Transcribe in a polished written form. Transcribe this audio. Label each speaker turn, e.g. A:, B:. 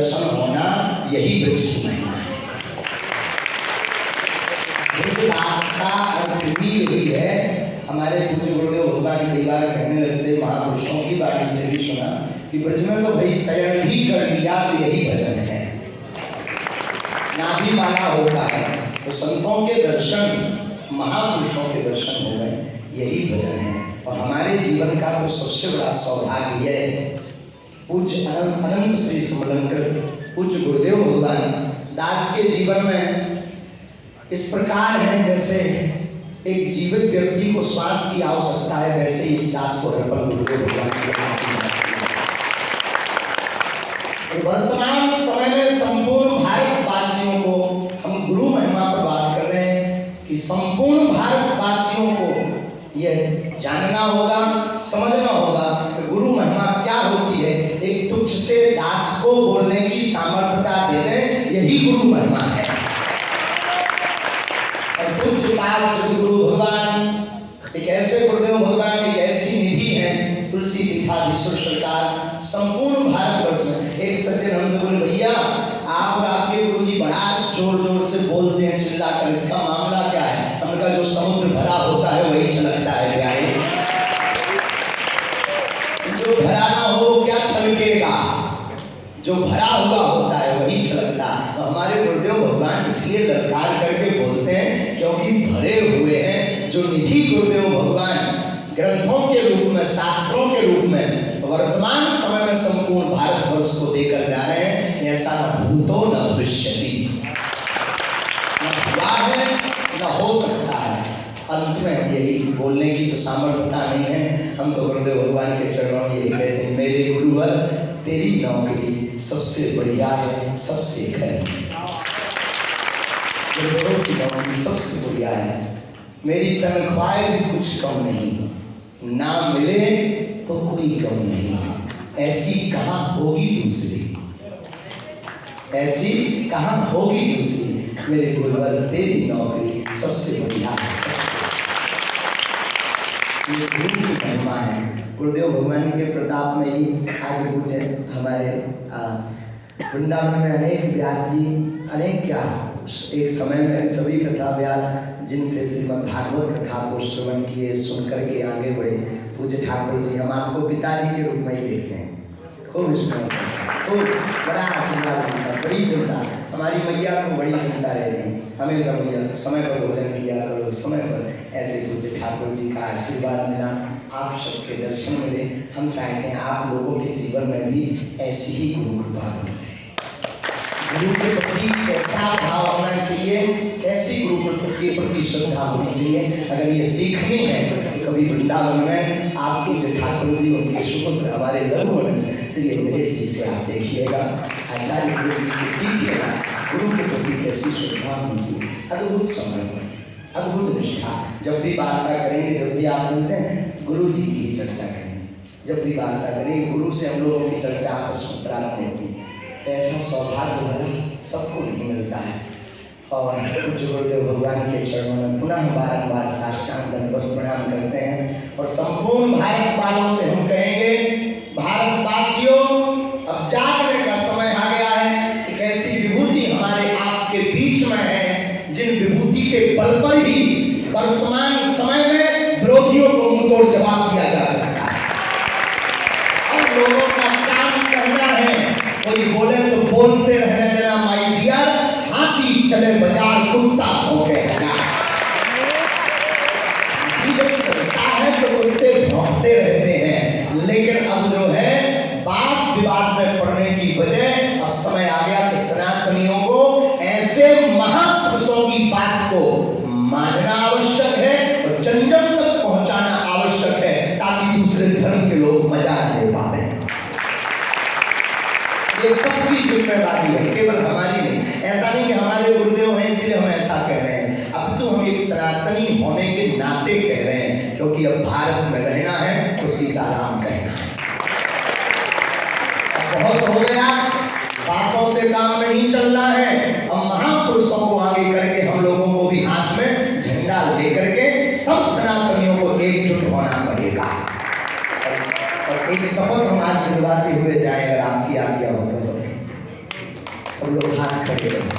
A: दर्शन होना यही ब्रज की महिमा है। ब्रजवास का अर्थ भी यही है। हमारे पूज्य गुरुदेव भगवान कई बार कहने लगते, महापुरुषों की वाणी से भी सुना कि ब्रज में तो भाई शयन भी कर लिया तो यही भजन है, ना भी माना होता है। तो संतों के दर्शन, महापुरुषों के दर्शन हो गए, यही भजन है। और हमारे जीवन का तो सबसे बड़ा सौभाग्य है। पूज्य अनंत श्री समलंकर पूज्य गुरुदेव भगवान दास के जीवन में इस प्रकार है, जैसे एक जीवित व्यक्ति को श्वास की आवश्यकता है, वैसे ही इस दास को अर्पण गुरुदेव भगवान के आशीर्वाद। वर्तमान समय में संपूर्ण भारतवासियों को, हम गुरु महिमा पर बात कर रहे हैं कि संपूर्ण भारतवासियों को यह जानना होगा, समझना होगा कि गुरु महिमा क्या होती है। एक तुच्छ से दास को बोलने की सामर्थ्यता दे दे, यही गुरु महिमा है। और पूज्य पाद गुरु भगवान एक ऐसे गुरुदेव भगवान, एक ऐसी निधि है, तुलसी पीठाधीश्वर सरकार संपूर्ण भारतवर्ष में। एक सज्जन हमसे बोले, भैया आप और आपके गुरुजी बड़ा जोर जोर से बोलते हैं, चिल्ला कर, इसका मामला क्या है? हमने कहा जो समुद्र भरा होता है वही छलकता है प्यारे, जो भरा ना हो क्या छलकेगा, जो भरा हुआ होता है वही छलकता है। तो हमारे गुरुदेव भगवान इसलिए ललकार करके बोलते हैं क्योंकि भरे हुए हैं। जो निधि गुरुदेव भगवान ग्रंथों के रूप में, शास्त्रों के रूप में वर्तमान समय में संपूर्ण भारतवर्ष को देकर जा रहे हैं, ऐसा न भूतो न भविष्यति, न हुआ है न हो सकता है। अंत में हम यही बोलने की तो सामर्थ्यता नहीं है। हम तो गुरुदेव भगवान के चरणों में यही कहते हैं, मेरे गुरुवर तेरी नौकरी सबसे बढ़िया है, सबसे खरी, गुरुदेव की नौकरी सबसे बढ़िया है। मेरी तनख्वाह भी कुछ कम नहीं, ना मिले तो कोई कम नहीं, ऐसी कहाँ होगी दूसरी, ऐसी कहाँ होगी दूसरी। मेरे गुरुवर तेरी नौकरी सबसे बढ़िया है। ये गुरु की महिमा है। गुरुदेव भगवान के प्रताप में ही आज पूजे हमारे वृंदावन में अनेक व्यास जी, अनेक क्या एक समय में सभी कथा व्यास जिनसे श्रीमद् भागवत कथा को श्रवण किए, सुन करके आगे बढ़े, पूज्य ठाकुर जी हम आपको पिताजी के रूप में ही देखते हैं। खूब स्मरण, खूब बड़ा आशीर्वाद मिलता, बड़ी चिंता, हमारी मैया को बड़ी चिंता रहती, हमेशा मैया समय पर भोजन किया करो, समय पर। ऐसे पूज्य ठाकुर जी का आशीर्वाद मिला, आप सबके दर्शन मिले। हम चाहते हैं आप लोगों के जीवन में भी ऐसी ही गुरु कृपा बने। गुरु के प्रति कैसा भाव होना चाहिए, कैसी गुरु के प्रति श्रद्धा होनी चाहिए, अगर ये सीखनी है तो कभी वृंदावन में आप पूज्य ठाकुर जी उनके सुपुत्र हमारे लघुवंश श्री नरेश जी से आप देखिएगा, आचार्य गुरु जी से सीखिएगा गुरु के प्रति कैसी श्रद्धा होनी चाहिए। अद्भुत समर्पण, अद्भुत निष्ठा। जब भी वार्ता करेंगे, जब भी आप मिलते हैं, गुरु जी की चर्चा करेंगे। जब भी वार्ता करेंगे, गुरु से हम लोगों की चर्चा आपस में प्रारंभ होती है। ऐसा सौभाग्य भला सबको नहीं मिलता है। और पूज्य गुरुदेव भगवान के चरणों में पुनः बारंबार साष्टांग दंडवत प्रणाम करते हैं। और संपूर्ण भारत वालों से हम कहेंगे, भारतवासियों अब जागने का समय आ गया है। एक ऐसी विभूति हमारे आपके बीच में है, जिन विभूति के बल पर ही वर्तमान समय में विरोधियों को मुंहतोड़ जवाब दिया जा सकता है। और लोगों का काम करना है, कोई बोले तो बोलते रहने देना माय डियर, हाथी चले बाजार कुत्ता भौंके हजार। हाथी जब चलता है तो कुत्ते भौंकते रहते हैं, लेकिन अब जो है बात विवाद में पड़ने की बजाय अब समय आ गया कि सनातनियों को ऐसे महापुरुषों की बात को मानना आवश्यक है और जन जन तक पहुंचाना आवश्यक है, ताकि दूसरे धर्म के लोग मजा ले पाए। ये सबकी जिम्मेदारी है, केवल हमारी नहीं। ऐसा नहीं कि हमारे गुरुदेव हैं इसलिए हम ऐसा कह रहे हैं, अब तो हम एक सनातनी होने के नाते कह रहे हैं, क्योंकि अब भारत में रहना है तो सीताराम कहना है। अब बहुत हो गया, बातों से काम नहीं चलना है। अब महापुरुषों को आगे करके हम लोगों को भी हाथ में झंडा लेकर के सब सनातनियों को एकजुट होना पड़ेगा। और एक शपथ हम आज दिलवाते हुए जाए, अगर आपकी आज्ञा हो तो सब। सब लोग हाथ खड़े रहो।